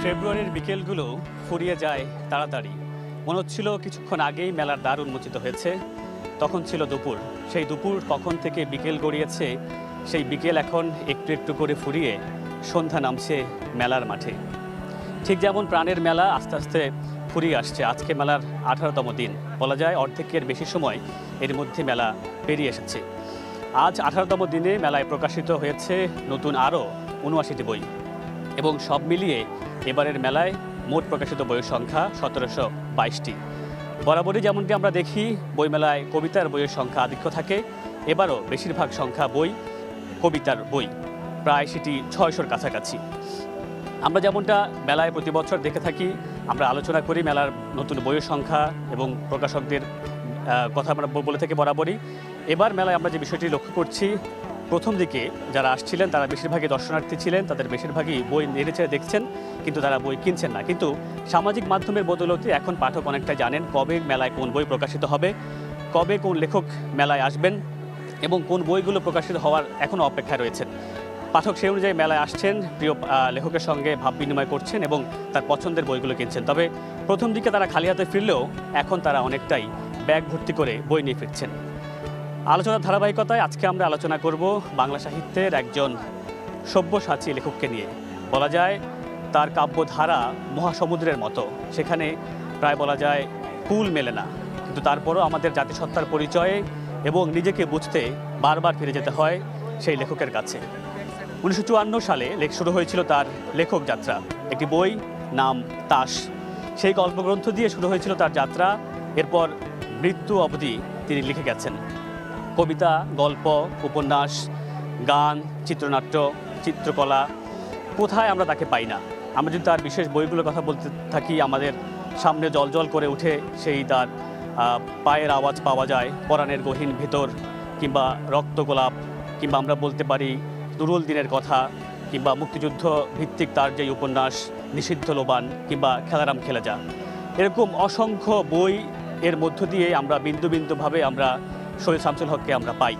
ফেব্রুয়ারির বিকেলগুলো ফুরিয়ে যায় তাড়াতাড়ি। মনে হচ্ছিল কিছুক্ষণ আগেই মেলার দ্বার উন্মোচিত হয়েছে। তখন ছিল দুপুর। সেই দুপুর কখন থেকে বিকেল গড়িয়েছে, সেই বিকেল এখন একটু একটু করে ফুরিয়ে সন্ধ্যা নামছে মেলার মাঠে। ঠিক যেমন প্রাণের মেলা আস্তে আস্তে ফুরিয়ে আসছে। আজকে মেলার 18তম দিন, বলা যায় অর্ধেকের বেশি সময় এর মধ্যে মেলা পেরিয়ে এসেছে। আজ 18তম দিনে মেলায় প্রকাশিত হয়েছে নতুন আরও 79টি বই, এবং সব মিলিয়ে এবারের মেলায় মোট প্রকাশিত বইয়ের সংখ্যা 1722টি। বরাবরই যেমনটি আমরা দেখি বইমেলায় কবিতার বইয়ের সংখ্যা আধিক্য থাকে। এবারও বেশিরভাগ সংখ্যা কবিতার বই, প্রায় সেটি 600-র কাছাকাছি। আমরা যেমনটা মেলায় প্রতি বছর দেখে থাকি, আমরা আলোচনা করি মেলার নতুন বইয়ের সংখ্যা এবং প্রকাশকদের কথা আমরা বলে থাকি বরাবরই। এবার মেলায় আমরা যে বিষয়টি লক্ষ্য করছি, প্রথম দিকে যারা আসছিলেন তারা বেশিরভাগই দর্শনার্থী ছিলেন, তাদের বেশিরভাগই বই নেড়েছে দেখছেন, কিন্তু তারা বই কিনছেন না। কিন্তু সামাজিক মাধ্যমের বদৌলতে এখন পাঠক অনেকটা জানেন কবে মেলায় কোন বই প্রকাশিত হবে, কবে কোন লেখক মেলায় আসবেন এবং কোন বইগুলো প্রকাশিত হওয়ার এখনও অপেক্ষায় রয়েছেন। পাঠক সেই অনুযায়ী মেলায় আসছেন, প্রিয় লেখকের সঙ্গে ভাব বিনিময় করছেন এবং তার পছন্দের বইগুলো কিনছেন। তবে প্রথম দিকে তারা খালি হাতে ফিরলেও এখন তারা অনেকটাই ব্যাগ ভর্তি করে বই নিয়ে ফিরছেন। আলোচনার ধারাবাহিকতায় আজকে আমরা আলোচনা করব বাংলা সাহিত্যের একজন সব্যসাচী লেখককে নিয়ে। বলা যায় তার কাব্যধারা মহাসমুদ্রের মতো, সেখানে প্রায় বলা যায় কুল মেলে না, কিন্তু তারপরও আমাদের জাতিসত্তার পরিচয়ে এবং নিজেকে বুঝতে বারবার ফিরে যেতে হয় সেই লেখকের কাছে। 1954 সালে শুরু হয়েছিল তার লেখক যাত্রা। একটি বই নাম তাস, সেই গল্পগ্রন্থ দিয়ে শুরু হয়েছিল তার যাত্রা। এরপর মৃত্যু অবধি তিনি লিখে গেছেন কবিতা, গল্প, উপন্যাস, গান, চিত্রনাট্য, চিত্রকলা। কোথায় আমরা তাকে পাই না। আমরা যদি তার বিশেষ বইগুলোর কথা বলতে থাকি, আমাদের সামনে জলজল করে উঠে সেই তার পায়ের আওয়াজ পাওয়া যায় পরাণের গহীন ভেতর, কিংবা রক্তগোলাপ, কিংবা আমরা বলতে পারি দুরুল দিনের কথা, কিংবা মুক্তিযুদ্ধ ভিত্তিক তার যেই উপন্যাস নিষিদ্ধ লোবান, কিংবা খেলারাম খেলে যা। এরকম অসংখ্য বই এর মধ্য দিয়ে আমরা বিন্দু বিন্দুভাবে আমরা সৈয়দ শামসুল হককে আমরা পাই।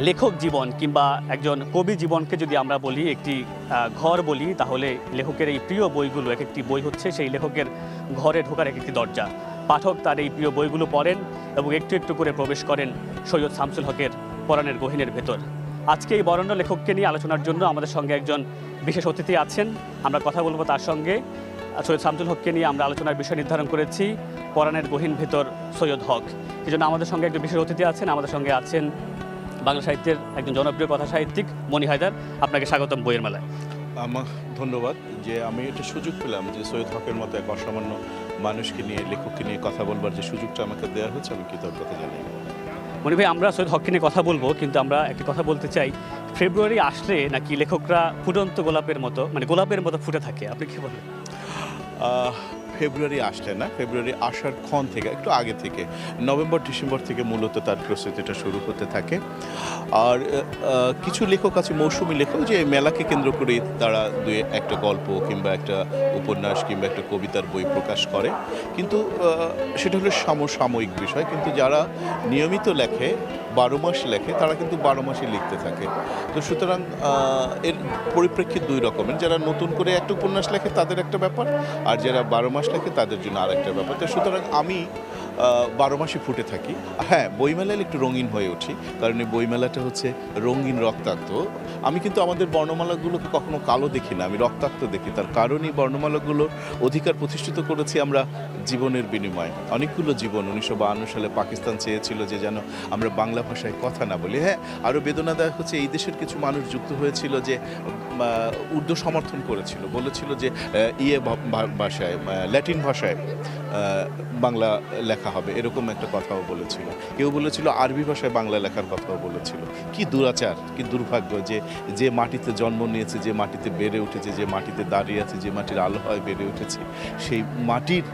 লেখক জীবন কিংবা একজন কবি জীবনকে যদি আমরা বলি, একটি ঘর বলি, তাহলে লেখকের এই প্রিয় বইগুলো, এক একটি বই হচ্ছে সেই লেখকের ঘরে ঢোকার এক একটি দরজা। পাঠক তার এই প্রিয় বইগুলো পড়েন এবং একটু একটু করে প্রবেশ করেন সৈয়দ শামসুল হকের পরাণের গহীনের ভেতর। আজকে এই বরেণ্য লেখককে নিয়ে আলোচনার জন্য আমাদের সঙ্গে একজন বিশেষ অতিথি আছেন। আমরা কথা বলবো তার সঙ্গে। সৈয়দ শামসুল হককে নিয়ে আমরা আলোচনার বিষয় নির্ধারণ করেছি পরাণের গহীন ভেতর সৈয়দ হক। এই জন্য আমাদের সঙ্গে একজন বিশেষ অতিথি আছেন। আমাদের সঙ্গে আছেন বাংলা সাহিত্যের একজন জনপ্রিয় কথা সাহিত্যিক মনি হায়দার। আপনাকে স্বাগতম বইয়ের মেলায়। আমার ধন্যবাদ যে আমি একটা সুযোগ পেলাম যে সৈয়দ হকের মতো এক অসামান্য মানুষকে নিয়ে, লেখককে নিয়ে কথা বলবার যে সুযোগটা আমাকে দেওয়া হচ্ছে, আমি কৃতজ্ঞতা জানাই। মনি ভাই, আমরা সৈয়দ হককে নিয়ে কথা বলবো, কিন্তু আমরা একটা কথা বলতে চাই, ফেব্রুয়ারি আসলে নাকি লেখকরা ফুটন্ত গোলাপের মতো, মানে গোলাপের মতো ফুটে থাকে, আপনি কি বলেন? ফেব্রুয়ারি আসলে না, ফেব্রুয়ারি আসার ক্ষণ থেকে একটু আগে থেকে নভেম্বর ডিসেম্বর থেকে মূলত তার প্রস্তুতিটা শুরু হতে থাকে। আর কিছু লেখক আছে মৌসুমী লেখক, যে মেলাকে কেন্দ্র করে তারা দুই একটা গল্প কিংবা একটা উপন্যাস কিংবা একটা কবিতার বই প্রকাশ করে, কিন্তু সেটা হলো সমসাময়িক বিষয়। কিন্তু যারা নিয়মিত লেখে, 12 মাস লেখে, তারা কিন্তু 12 মাসই লিখতে থাকে। তো সুতরাং এর পরিপ্রেক্ষিত দুই রকমের। যারা নতুন করে একটা উপন্যাস লেখে তাদের একটা ব্যাপার, আর যারা 12 মাস লেখে তাদের জন্য আরেকটা ব্যাপার। তো সুতরাং আমি 12 মাসে ফুটে থাকি। হ্যাঁ, বইমেলায় একটু রঙিন হয়ে উঠি, কারণ এই বইমেলাটা হচ্ছে রঙিন, রক্তাক্ত। আমি কিন্তু আমাদের বর্ণমালাগুলোকে কখনো কালো দেখি না, আমি রক্তাক্ত দেখি। তার কারণ এই বর্ণমালাগুলোর অধিকার প্রতিষ্ঠিত করেছি আমরা জীবনের বিনিময়ে। অনেকগুলো জীবন 1952 সালে পাকিস্তান চেয়েছিল যে যেন আমরা বাংলা ভাষায় কথা না বলি। হ্যাঁ, আরও বেদনাদায়ক হচ্ছে এই দেশের কিছু মানুষ যুক্ত হয়েছিল যে উর্দু সমর্থন করেছিল, বলেছিল যে ভাষায়, ল্যাটিন ভাষায় বাংলা লেখা হবে, এরকম একটা কথাও বলেছিল। কেউ বলেছিল আরবি ভাষায় বাংলা লেখার কথাও বলেছিল। কি দুরাচার, কি দুর্ভাগ্য যে মাটিতে জন্ম নিয়েছে, যে মাটিতে বেড়ে উঠেছে, যে মাটিতে দাঁড়িয়ে আছে, যে মাটির আলোয় বেড়ে উঠেছে, সেই মাটির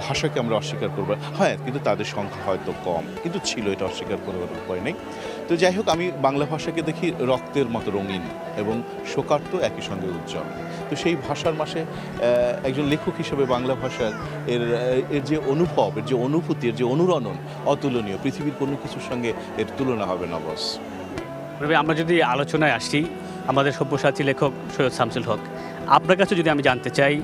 ভাষাকে আমরা অস্বীকার করবো। হ্যাঁ, কিন্তু তাদের সংখ্যা হয়তো কম, কিন্তু ছিল, এটা অস্বীকার করবার উপায় নেই। তো যাই হোক, আমি বাংলা ভাষাকে দেখি রক্তের মতো রঙিন এবং শোকার্ত, একই সঙ্গে উজ্জ্বল। তো সেই ভাষার মাসে একজন লেখক হিসেবে বাংলা ভাষার এর যে অনুভব, এর যে অনুভূতি, এর যে অনুরণন অতুলনীয়। পৃথিবীর কোনো কিছুর সঙ্গে এর তুলনা হবে না বস। আমরা যদি আলোচনায় আসি, আমাদের সব্যসাচী লেখক সৈয়দ শামসুল হক, আপনার কাছে যদি আমি জানতে চাই,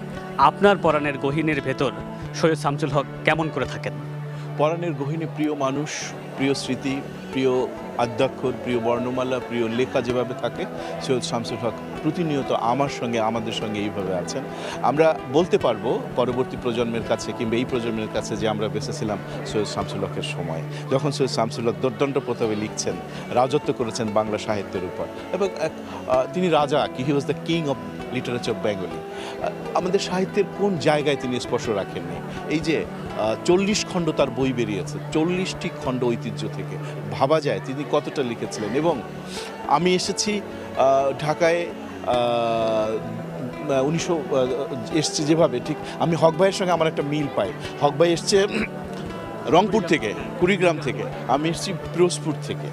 আপনার পরাণের গহীনের ভেতর সৈয়দ শামসুল হক কেমন করে থাকেন? পরাণের গহীনে প্রিয় মানুষ, প্রিয় স্মৃতি, প্রিয় আদ্যাক্ষর, প্রিয় বর্ণমালা, প্রিয় লেখা যেভাবে থাকে, সৈয়দ শামসুল হক প্রতিনিয়ত আমার সঙ্গে, আমাদের সঙ্গে এইভাবে আছেন। আমরা বলতে পারবো পরবর্তী প্রজন্মের কাছে কিংবা এই প্রজন্মের কাছে যে আমরা বেঁচেছিলাম সৈয়দ শামসুল হকের সময়, যখন সৈয়দ শামসুল হক দুর্দণ্ড প্রতাপে লিখছেন, রাজত্ব করেছেন বাংলা সাহিত্যের উপর, এবং তিনি রাজা, he was the king of literature of Bengali. আমাদের সাহিত্যের কোন জায়গায় তিনি স্পর্শ রাখেননি? এই যে 40 খণ্ড তার বই বেরিয়েছে, 40টি খণ্ড ঐতিহ্য থেকে, ভাবা যায় তিনি কতটা লিখেছিলেন। এবং আমি এসেছি ঢাকায় 1900 এসছে যেভাবে, ঠিক আমি হক ভাইয়ের সঙ্গে আমার একটা মিল পাই। হক ভাই এসছে রংপুর থেকে, কুড়িগ্রাম থেকে, আমি এসেছি পিরোজপুর থেকে।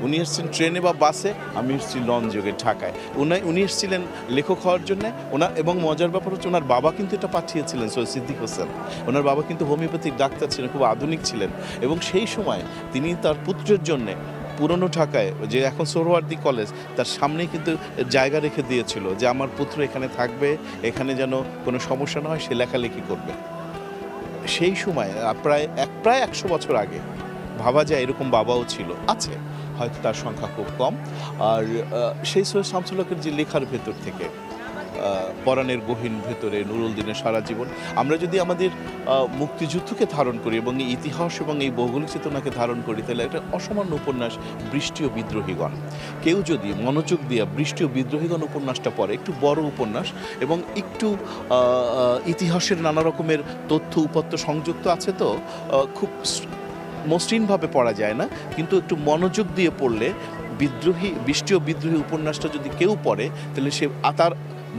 উনি এসেছেন ট্রেনে বা বাসে, আমি এসেছি লঞ্চযোগে ঢাকায়। উনি এসেছিলেন লেখক হওয়ার জন্যে। এবং মজার ব্যাপার হচ্ছে ওনার বাবা কিন্তু এটা পাঠিয়েছিলেন, সৈয়দ সিদ্দিক হোসেন। ওনার বাবা কিন্তু হোমিওপ্যাথিক ডাক্তার ছিলেন, খুব আধুনিক ছিলেন। এবং সেই সময় তিনি তার পুত্রের জন্যে পুরনো ঢাকায়, যে এখন সোহরাওয়ার্দী কলেজ, তার সামনেই কিন্তু জায়গা রেখে দিয়েছিল যে আমার পুত্র এখানে থাকবে, এখানে যেন কোনো সমস্যা না হয়, সে লেখালেখি করবে। সেই সময় প্রায় 100 বছর আগে, ভাবা যায় এরকম বাবাও ছিল, আছে, হয়তো তার সংখ্যা খুব কম। আর সেই সৈয়দ শামসুল হকের যে লেখার ভেতর থেকে, পরাণের গহীন ভেতরে, নুরুল দিনের সারা জীবন, আমরা যদি আমাদের মুক্তিযুদ্ধকে ধারণ করি এবং এই ইতিহাস এবং এই ভৌগোলিক চেতনাকে ধারণ করি, তাহলে একটা অসামান্য উপন্যাস বৃষ্টি ও বিদ্রোহীগণ। কেউ যদি মনোযোগ দিয়ে বৃষ্টি ও বিদ্রোহীগণ উপন্যাসটা পড়ে, একটু বড় উপন্যাস এবং একটু ইতিহাসের নানা রকমের তথ্য উপাত্ত সংযুক্ত আছে, তো খুব মসৃণভাবে পড়া যায় না, কিন্তু একটু মনোযোগ দিয়ে পড়লে বৃষ্টি ও বিদ্রোহী উপন্যাসটা যদি কেউ পড়ে, তাহলে সে তার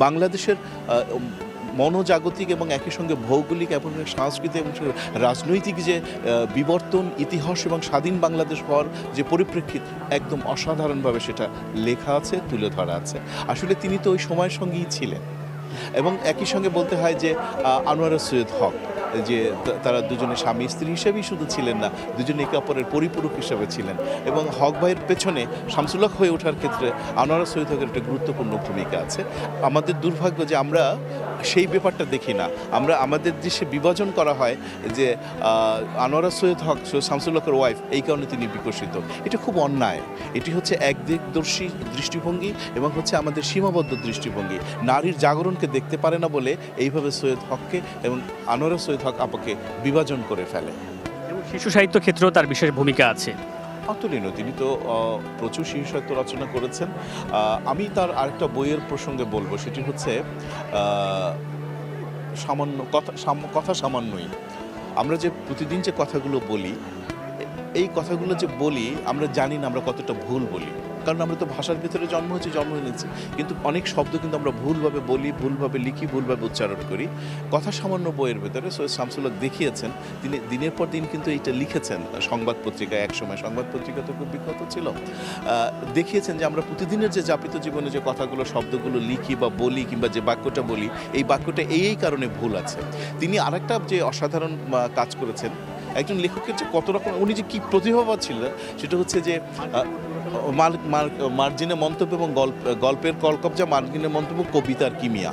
বাংলাদেশের মনোজাগতিক এবং একই সঙ্গে ভৌগোলিক এবং সাংস্কৃতিক এবং রাজনৈতিক যে বিবর্তন, ইতিহাস এবং স্বাধীন বাংলাদেশ হওয়ার যে পরিপ্রেক্ষিত, একদম অসাধারণভাবে সেটা লেখা আছে, তুলে ধরা আছে। আসলে তিনি তো ওই সময়ের সঙ্গেই ছিলেন। এবং একই সঙ্গে বলতে হয় যে আনোয়ারা সৈয়দ হক, যে তারা দুজনে স্বামী স্ত্রী হিসেবেই শুধু ছিলেন না, দুজনে একে অপরের পরিপূরক হিসেবে ছিলেন। এবং হক ভাইয়ের পেছনে শামসুল হক হয়ে ওঠার ক্ষেত্রে আনোয়ারা সৈয়দ হকের একটা গুরুত্বপূর্ণ ভূমিকা আছে। আমাদের দুর্ভাগ্য যে আমরা সেই ব্যাপারটা দেখি না। আমাদের দেশে বিভাজন করা হয় যে আনোয়ারা সৈয়দ হক শামসুল হকের ওয়াইফ, এই কারণে তিনি বিকশিত। এটা খুব অন্যায়। এটি হচ্ছে একদিকদর্শী দৃষ্টিভঙ্গি এবং হচ্ছে আমাদের সীমাবদ্ধ দৃষ্টিভঙ্গি। নারীর জাগরণকে দেখতে পারে না বলে এইভাবে সৈয়দ হককে এবং আনোয়ারা সৈয়দ হক আপাকে বিভাজন করে ফেলে। এবং শিশু সাহিত্য ক্ষেত্রেও তার বিশেষ ভূমিকা আছে। অতুলনীয়। তিনি তো প্রচুর শিশু সাহিত্য রচনা করেছেন। আমি তার আরেকটা বইয়ের প্রসঙ্গে বলবো, সেটি হচ্ছে কথা সামান্যই। আমরা যে প্রতিদিন যে কথাগুলো বলি, এই কথাগুলো যে বলি, আমরা জানি না আমরা কতটা ভুল বলি, কারণ আমরা তো ভাষার ভিতরে জন্ম নিয়েছি, কিন্তু অনেক শব্দ কিন্তু আমরা ভুলভাবে বলি, ভুলভাবে লিখি, ভুলভাবে উচ্চারণ করি। কথা সামান্য বইয়ের ভেতরে সৈয়দ শামসুল হক দেখিয়েছেন, তিনি দিনের পর দিন কিন্তু এইটা লিখেছেন সংবাদ পত্রিকায়, একসময় সংবাদ পত্রিকা তো খুব বিখ্যাত ছিল, দেখিয়েছেন যে আমরা প্রতিদিনের যে যাপিত জীবনে যে কথাগুলো, শব্দগুলো লিখি বা বলি, কিংবা যে বাক্যটা বলি, এই বাক্যটা এই কারণে ভুল আছে। তিনি আরেকটা যে অসাধারণ কাজ করেছেন, একজন লেখকের যে কত রকম, উনি যে কী প্রতিভাবান ছিলেন, সেটা হচ্ছে যে মার্জিনে মন্তব্য এবং গল্পের কলকবজা, মার্জিনে মন্তব্য, কবিতার কিমিয়া।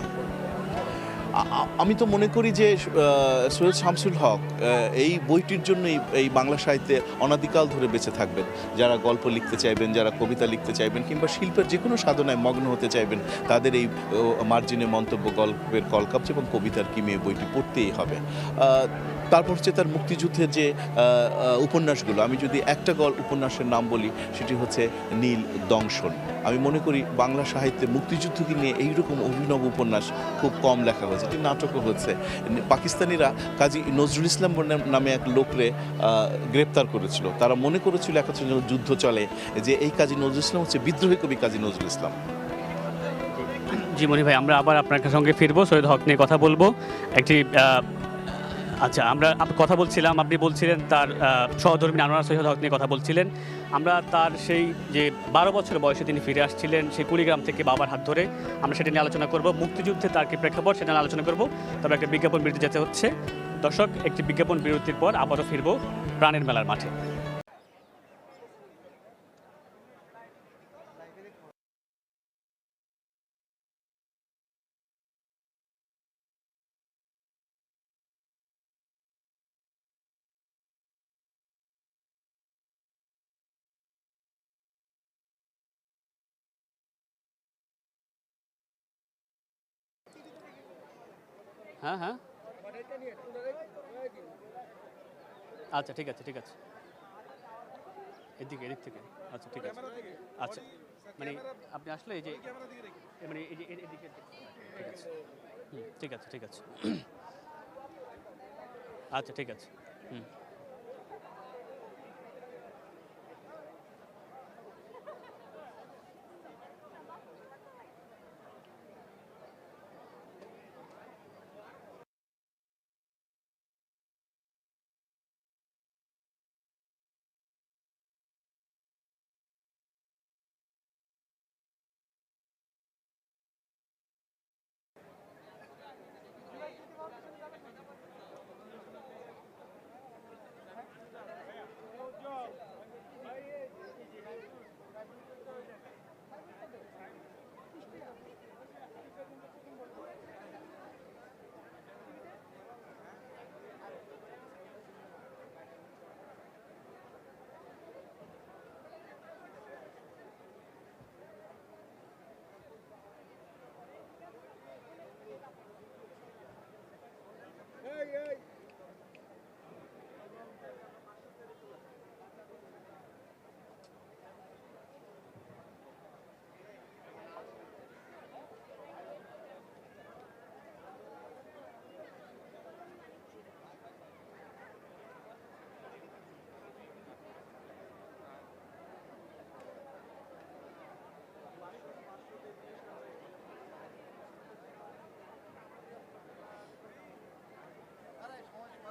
আমি তো মনে করি যে সৈয়দ শামসুল হক এই বইটির জন্যই এই বাংলা সাহিত্যে অনাদিকাল ধরে বেঁচে থাকবেন। যারা গল্প লিখতে চাইবেন, যারা কবিতা লিখতে চাইবেন, কিংবা শিল্পের যে কোনো সাধনায় মগ্ন হতে চাইবেন, তাদের এই মার্জিনে মন্তব্য, গল্পের কলকবজ এবং কবিতার কিমিয়ে বইটি পড়তেই হবে। তারপর হচ্ছে তার মুক্তিযুদ্ধের যে উপন্যাসগুলো, আমি যদি একটা উপন্যাসের নাম বলি, সেটি হচ্ছে নীল দংশন। আমি মনে করি বাংলা সাহিত্যে মুক্তিযুদ্ধকে নিয়ে এইরকম অভিনব উপন্যাস খুব কম লেখা হয়েছে। এটি নাটকও হচ্ছে। পাকিস্তানিরা কাজী নজরুল ইসলাম নামে এক লোকরে গ্রেপ্তার করেছিল। তারা মনে করেছিল এখন যুদ্ধ চলে, যে এই কাজী নজরুল ইসলাম হচ্ছে বিদ্রোহী কবি কাজী নজরুল ইসলাম। জি মনি ভাই, আমরা আবার আপনার সঙ্গে ফিরবো, সৈয়দ হক নিয়ে কথা বলবো। একটি আচ্ছা, আমরা কথা বলছিলাম, আপনি বলছিলেন তার সহধর্মী আনোয়ারা সৈয়দ হক নিয়ে কথা বলছিলেন। আমরা তার সেই যে 12 বছর বয়সে তিনি ফিরে আসছিলেন সেই কুড়িগ্রাম থেকে বাবার হাত ধরে, আমরা সেটা নিয়ে আলোচনা করব। মুক্তিযুদ্ধে তার কি প্রেক্ষাপট, সেটা নিয়ে আলোচনা করব। তবে একটা বিজ্ঞাপন বিরতি যেতে হচ্ছে। দর্শক, একটি বিজ্ঞাপন বিরতির পর আবারও ফিরবো প্রাণের মেলার মাঠে। হ্যাঁ হ্যাঁ, আচ্ছা ঠিক আছে ঠিক আছে, এদিক থেকে, আচ্ছা ঠিক আছে, আচ্ছা মানে আপনি আসলে এই যে মানে এই যে এদিকে, ঠিক আছে, ঠিক আছে ঠিক আছে, আচ্ছা ঠিক আছে, হুম।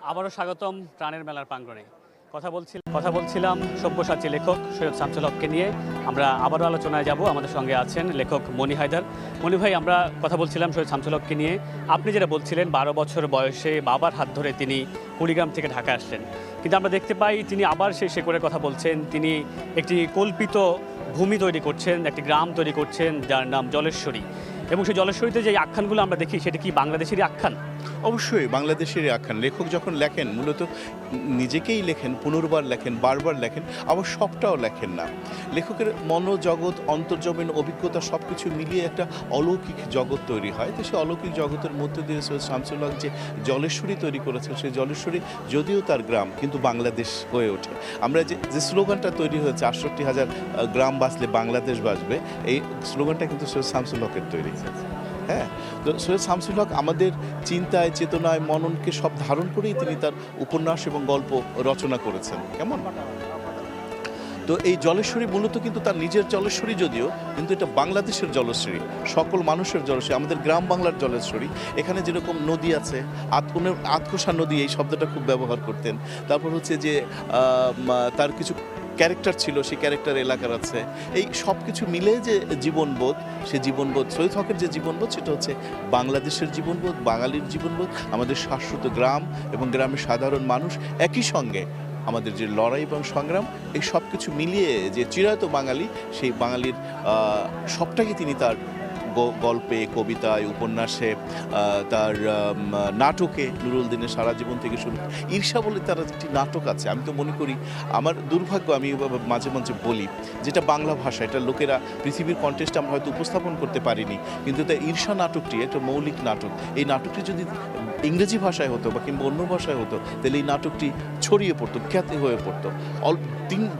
আবারও স্বাগতম প্রাণের মেলার প্রাঙ্গণে। কথা বলছিলাম সব্যসাচী লেখক সৈয়দ শামসুল হককে নিয়ে। আমরা আবারও আলোচনায় যাব। আমাদের সঙ্গে আছেন লেখক মনি হায়দার। মনি ভাই, আমরা কথা বলছিলাম সৈয়দ শামসুল হককে নিয়ে। আপনি যেটা বলছিলেন 12 বছর বয়সে বাবার হাত ধরে তিনি কুড়িগ্রাম থেকে ঢাকা আসলেন, কিন্তু আমরা দেখতে পাই তিনি আবার সেই শেকড়ের কথা বলছেন। তিনি একটি কল্পিত ভূমি তৈরি করছেন, একটি গ্রাম তৈরি করছেন যার নাম জলেশ্বরী, এবং সেই জলেশ্বরীতে যে আখ্যানগুলো আমরা দেখি সেটা কি বাংলাদেশেরই আখ্যান? অবশ্যই বাংলাদেশেরই আখ্যান। লেখক যখন লেখেন মূলত নিজেকেই লেখেন, পুনর্বার লেখেন, বারবার লেখেন, আবার সবটাও লেখেন না। লেখকের মনোজগৎ, অন্তর্জমিন অভিজ্ঞতা সব কিছু মিলিয়ে একটা অলৌকিক জগৎ তৈরি হয়। তো সেই অলৌকিক জগতের মধ্যে দিয়ে সৈয়দ শামসুল হক যে জলেশ্বরী তৈরি করেছেন, সেই জলেশ্বরী যদিও তার গ্রাম, কিন্তু বাংলাদেশ হয়ে ওঠে। আমরা যে স্লোগানটা তৈরি হয়েছে 68,000 গ্রাম বাঁচলে বাংলাদেশ বাঁচবে, এই স্লোগানটা কিন্তু সৈয়দ শামসুল হকের তৈরি। হ্যাঁ, তো সৈয়দ শামসুল হক আমাদের চিন্তায়, চেতনায়, মননকে সব ধারণ করেই তিনি তার উপন্যাস এবং গল্প রচনা করেছেন। কেমন? তো এই জলেশ্বরী মূলত কিন্তু তার নিজের জলেশ্বরী যদিও, কিন্তু এটা বাংলাদেশের জলেশ্বরী, সকল মানুষের জলেশ্বরী, আমাদের গ্রাম বাংলার জলেশ্বরী। এখানে যেরকম নদী আছে, আতকোষা নদী এই শব্দটা খুব ব্যবহার করতেন। তারপর হচ্ছে যে তার কিছু ক্যারেক্টার ছিল, সেই ক্যারেক্টার এলাকার আছে। এই সব কিছু মিলে যে জীবনবোধ, সে জীবনবোধ সৈয়দ হকের যে জীবনবোধ, সেটা হচ্ছে বাংলাদেশের জীবনবোধ, বাঙালির জীবনবোধ, আমাদের শাশ্বত গ্রাম এবং গ্রামের সাধারণ মানুষ, একই সঙ্গে আমাদের যে লড়াই এবং সংগ্রাম, এই সব কিছু মিলিয়ে যে চিরায়ত বাঙালি, সেই বাঙালির সবটাকে তিনি তার গল্পে, কবিতায়, উপন্যাসে, তার নাটকে, নুরুল দিনের সারা জীবন থেকে শুরু, ঈর্ষা বলে তার একটি নাটক আছে। আমি তো মনে করি, আমার দুর্ভাগ্য, আমি মাঝে মাঝে বলি, যেটা বাংলা ভাষা, এটা লোকেরা পৃথিবীর কন্টেস্টে আমরা হয়তো উপস্থাপন করতে পারিনি, কিন্তু তার ঈর্ষা নাটকটি একটা মৌলিক নাটক। এই নাটকটি যদি ইংরেজি ভাষায় হতো বা কিংবা অন্য ভাষায় হতো, তাহলে এই নাটকটি ছড়িয়ে পড়তো, খ্যাতি হয়ে পড়তো।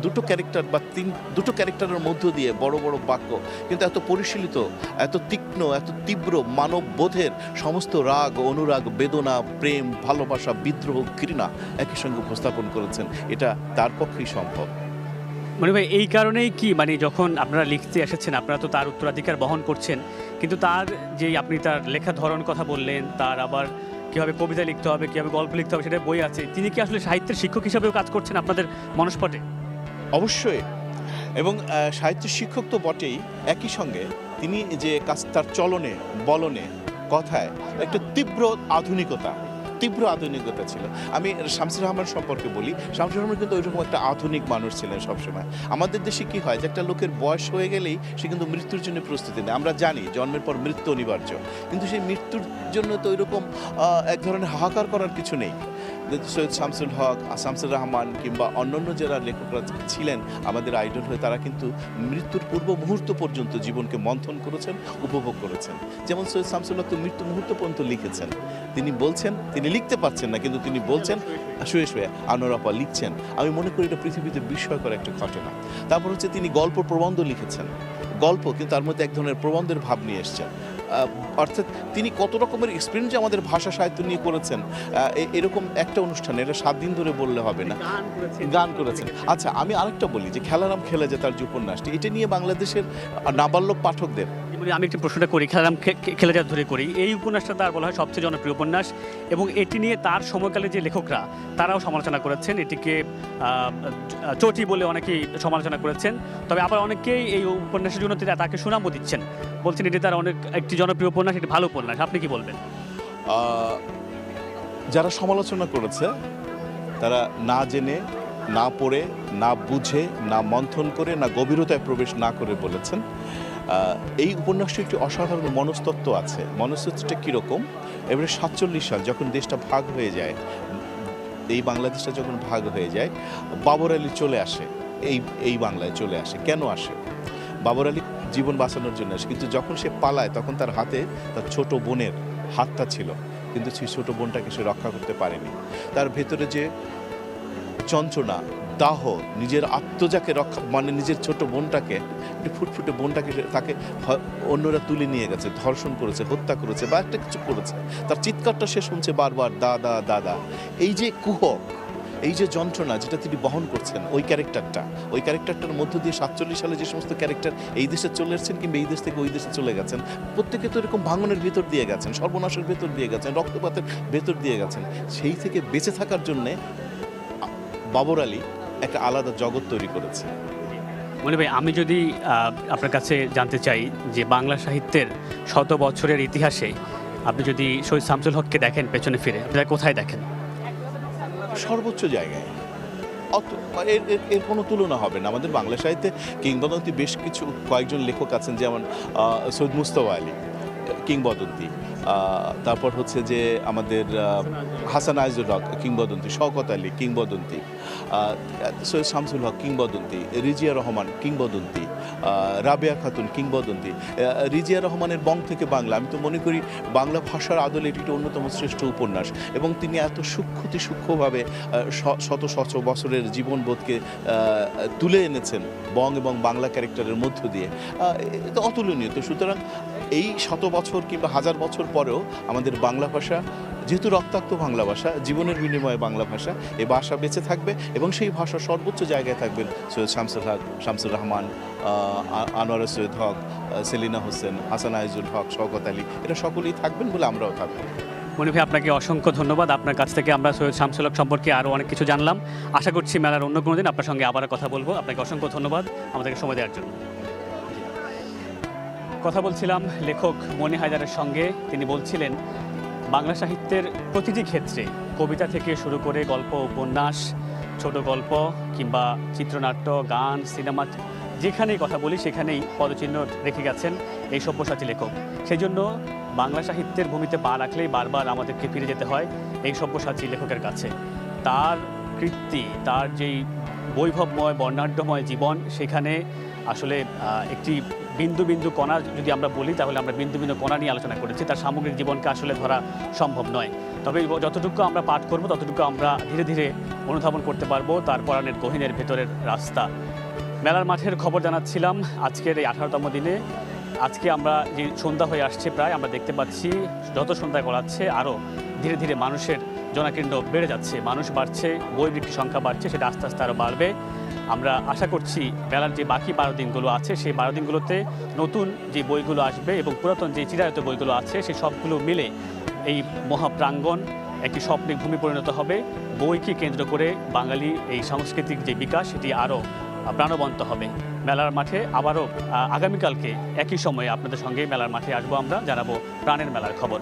দুটো ক্যারেক্টারের মধ্য দিয়ে বড় বড় বাক্য, কিন্তু এত পরিশীলিত, এত তীক্ষ্ণ, এত তীব্র মানব বোধের সমস্ত রাগ, অনুরাগ, বেদনা, প্রেম, ভালোবাসা, বিদ্রোহ, ঘৃণা একই সঙ্গে উপস্থাপন করেছেন। এটা তার পক্ষেই সম্ভব। মনে ভাই, এই কারণেই কি মানে যখন আপনারা লিখতে এসেছেন, আপনারা তো তার উত্তরাধিকার বহন করছেন, কিন্তু তার যে আপনি তার লেখা ধরন কথা বললেন, তার আবার কীভাবে কবিতা লিখতে হবে, কীভাবে গল্প লিখতে হবে, সেটা বই আছে। তিনি কি আসলে সাহিত্যের শিক্ষক হিসাবেও কাজ করছেন আপনাদের মনস্পটে? অবশ্যই, এবং সাহিত্যের শিক্ষক তো বটেই, একই সঙ্গে তিনি যে কাজ, তার চলনে, বলনে, কথায় একটা তীব্র আধুনিকতা ছিল। আমি শামসুর রহমান সম্পর্কে বলি, শামসুর রহমান কিন্তু ওইরকম একটা আধুনিক মানুষ ছিলেন সবসময়। আমাদের দেশে কি হয় যে একটা লোকের বয়স হয়ে গেলেই সে কিন্তু মৃত্যুর জন্য প্রস্তুতি নেয়। আমরা জানি জন্মের পর মৃত্যু অনিবার্য, কিন্তু সেই মৃত্যুর জন্য তো ওইরকম এক ধরনের হাহাকার করার কিছু নেই। সৈয়দ শামসুল হক, শামসুর রহমান কিংবা অন্যান্য যারা লেখকরা ছিলেন আমাদের আইডল হয়ে, তারা কিন্তু মৃত্যুর পূর্ব মুহূর্ত পর্যন্ত জীবনকে মন্থন করেছেন, উপভোগ করেছেন। যেমন সৈয়দ শামসুল হক তো মৃত্যু মুহূর্ত পর্যন্ত লিখেছেন। তিনি বলছেন, তিনি লিখতে পারছেন না, কিন্তু তিনি বলছেন শুয়ে শুয়ে আনোয়ার আপা লিখছেন। আমি মনে করি এটা পৃথিবীতে বিস্ময়কর একটা ঘটনা। তারপর হচ্ছে তিনি গল্প প্রবন্ধ লিখেছেন, গল্প কিন্তু তার মধ্যে এক ধরনের প্রবন্ধের ভাব নিয়ে এসছেন। অর্থাৎ তিনি কত রকমের এক্সপিরিয়েন্স আমাদের ভাষা সাহিত্য নিয়ে করেছেন, এরকম একটা অনুষ্ঠানে এটা 7 দিন ধরে বললে হবে না। গান করেছেন। আচ্ছা, আমি আরেকটা বলি যে খেলারাম খেলে যে তার যে উপন্যাসটি, এটা নিয়ে বাংলাদেশের নাবালক পাঠকদের, আমি একটি প্রশ্নটা করি, খেলারাম খেলে যা ধরে করি, এই উপন্যাসটা তার বলা হয় সবচেয়ে জনপ্রিয় উপন্যাস, এবং এটি নিয়ে তার সময়কালে যে লেখকরা তারাও সমালোচনা করেছেন, এটিকে চটি বলে অনেকেই সমালোচনা করেছেন। তবে আবার অনেকেই এই উপন্যাসের জন্য তাকে সুনামও দিচ্ছেন, বলছেন এটি তার অনেক একটি জনপ্রিয় উপন্যাস, এটি ভালো উপন্যাস। আপনি কি বলবেন? যারা সমালোচনা করেছে তারা না জেনে, না পড়ে, না বুঝে, না মন্থন করে, না গভীরতায় প্রবেশ না করে বলেছেন। এই উপন্যাসটি একটি অসাধারণ মনস্তত্ত্ব আছে। মনস্তত্ত্বটা কীরকম? এবারে 47 সাল যখন দেশটা ভাগ হয়ে যায়, এই বাংলাদেশটা যখন ভাগ হয়ে যায়, বাবর আলী চলে আসে, এই বাংলায় চলে আসে। কেন আসে? বাবর আলী জীবন বাঁচানোর জন্য আসে, কিন্তু যখন সে পালায় তখন তার হাতে তার ছোট বোনের হাতটা ছিল, কিন্তু সেই ছোট বোনটাকে সে রক্ষা করতে পারেনি। তার ভেতরে যে চঞ্চনা, দাহ, নিজের আত্মজাকে রক্ষা, মানে নিজের ছোট বোনটাকে, একটি ফুটফুটে বোনটাকে তাকে অন্যরা তুলে নিয়ে গেছে, ধর্ষণ করেছে, হত্যা করেছে বা একটা কিছু করেছে, তার চিৎকারটা সে শুনছে বারবার, দাদা দাদা। এই যে কুহক, এই যে যন্ত্রণা যেটা তিনি বহন করছেন, ওই ক্যারেক্টারটার মধ্য দিয়ে 47 সালে যে সমস্ত ক্যারেক্টার এই দেশে চলে এসেছেন কিংবা এই দেশ থেকে ওই দেশে চলে গেছেন, প্রত্যেকে তো এরকম ভাঙনের ভেতর দিয়ে গেছেন, সর্বনাশের ভেতর দিয়ে গেছেন, রক্তপাতের ভেতর দিয়ে গেছেন। সেই থেকে বেঁচে থাকার জন্যে বাবর আলী একটা আলাদা জগৎ তৈরি করেছে। মনে ভাই, আমি যদি আপনার কাছে জানতে চাই যে বাংলা সাহিত্যের 100 বছরের ইতিহাসে আপনি যদি শহীদ শামসুল হককে দেখেন পেছনে ফিরে, আপনি কোথায় দেখেন? সর্বোচ্চ জায়গায়। এর কোনো তুলনা হবে না। আমাদের বাংলা সাহিত্যে কিংবদন্তি বেশ কিছু কয়েকজন লেখক আছেন, যেমন সৈয়দ মুস্তফা আলী কিংবদন্তি, তারপর হচ্ছে যে আমাদের হাসান আইজুল হক কিংবদন্তি, শওকত আলী কিংবদন্তি, সৈয়দ শামসুল হক কিংবদন্তি, রিজিয়া রহমান কিংবদন্তি, রাবেয়া খাতুন কিংবদন্তি। রিজিয়া রহমানের বং থেকে বাংলা, আমি তো মনে করি বাংলা ভাষার আদলে এটি একটি অন্যতম শ্রেষ্ঠ উপন্যাস, এবং তিনি এত সূক্ষ্মভাবে শত শত বছরের জীবনবোধকে তুলে এনেছেন বং এবং বাংলা ক্যারেক্টারের মধ্য দিয়ে, এটা অতুলনীয়। তো সুতরাং এই 100 বছর কিংবা 1000 বছর পরেও আমাদের বাংলা ভাষা, যেহেতু রক্তাক্ত বাংলা ভাষা, জীবনের বিনিময়ে বাংলা ভাষা, এই ভাষা বেঁচে থাকবে, এবং সেই ভাষা সর্বোচ্চ জায়গায় থাকবেন সৈয়দ শামসুল হক, শামসুর রহমান, আনোয়ার সৈয়দ হক, সেলিনা হোসেন, হাসান আইজুল হক, শওকত আলী, এরা সকলেই থাকবেন বলে আমরাও থাকবো। মনি ভাই, আপনাকে অসংখ্য ধন্যবাদ। আপনার কাছ থেকে আমরা সৈয়দ শামসুল হক সম্পর্কে আরও অনেক কিছু জানলাম। আশা করছি মেলার অন্য কোনো দিন আপনার সঙ্গে আবার কথা বলবো। আপনাকে অসংখ্য ধন্যবাদ আমাদেরকে সময় দেওয়ার জন্য। কথা বলছিলাম লেখক মনি হায়দারের সঙ্গে। তিনি বলছিলেন বাংলা সাহিত্যের প্রতিটি ক্ষেত্রে, কবিতা থেকে শুরু করে গল্প, উপন্যাস, ছোট গল্প কিংবা চিত্রনাট্য, গান, সিনেমা, যেখানেই কথা বলি সেখানেই পদচিহ্ন রেখে গেছেন এই সব্যসাচী লেখক। সেই জন্য বাংলা সাহিত্যের ভূমিতে পা রাখলেই বারবার আমাদেরকে ফিরে যেতে হয় এই সব্যসাচী লেখকের কাছে। তার কীর্তি, তার যেই বৈভবময় বর্ণাঢ্যময় জীবন, সেখানে আসলে একটি বিন্দু বিন্দু কণা যদি আমরা বলি, তাহলে আমরা বিন্দু বিন্দু কণা নিয়ে আলোচনা করেছি। তার সামগ্রিক জীবনকে আসলে ধরা সম্ভব নয়। তবে যতটুকু আমরা পাঠ করব ততটুকু আমরা ধীরে ধীরে অনুধাবন করতে পারবো তার পরাণের গহীনের ভেতরের রাস্তা। মেলার মাঠের খবর জানাচ্ছিলাম আজকের এই 18তম দিনে। আজকে আমরা যে সন্ধ্যা হয়ে আসছে প্রায়, আমরা দেখতে পাচ্ছি যত সন্ধ্যা গড়াচ্ছে আরও ধীরে ধীরে মানুষের জনাকীর্ণ বেড়ে যাচ্ছে, মানুষ বাড়ছে, বই বিক্রির সংখ্যা বাড়ছে, সেটা আস্তে আস্তে আরও বাড়বে। আমরা আশা করছি মেলার যে বাকি 12 দিনগুলো আছে, সেই 12 দিনগুলোতে নতুন যে বইগুলো আসবে এবং পুরাতন যে চিরায়ত বইগুলো আছে, সেই সবগুলো মিলে এই মহাপ্রাঙ্গণ একটি স্বপ্নিক ভূমি পরিণত হবে। বইকে কেন্দ্র করে বাঙালি এই সাংস্কৃতিক যে বিকাশ, সেটি আরও প্রাণবন্ত হবে। মেলার মাঠে আবারও আগামীকালকে একই সময়ে আপনাদের সঙ্গে মেলার মাঠে আসবো আমরা, জানাবো প্রাণের মেলার খবর।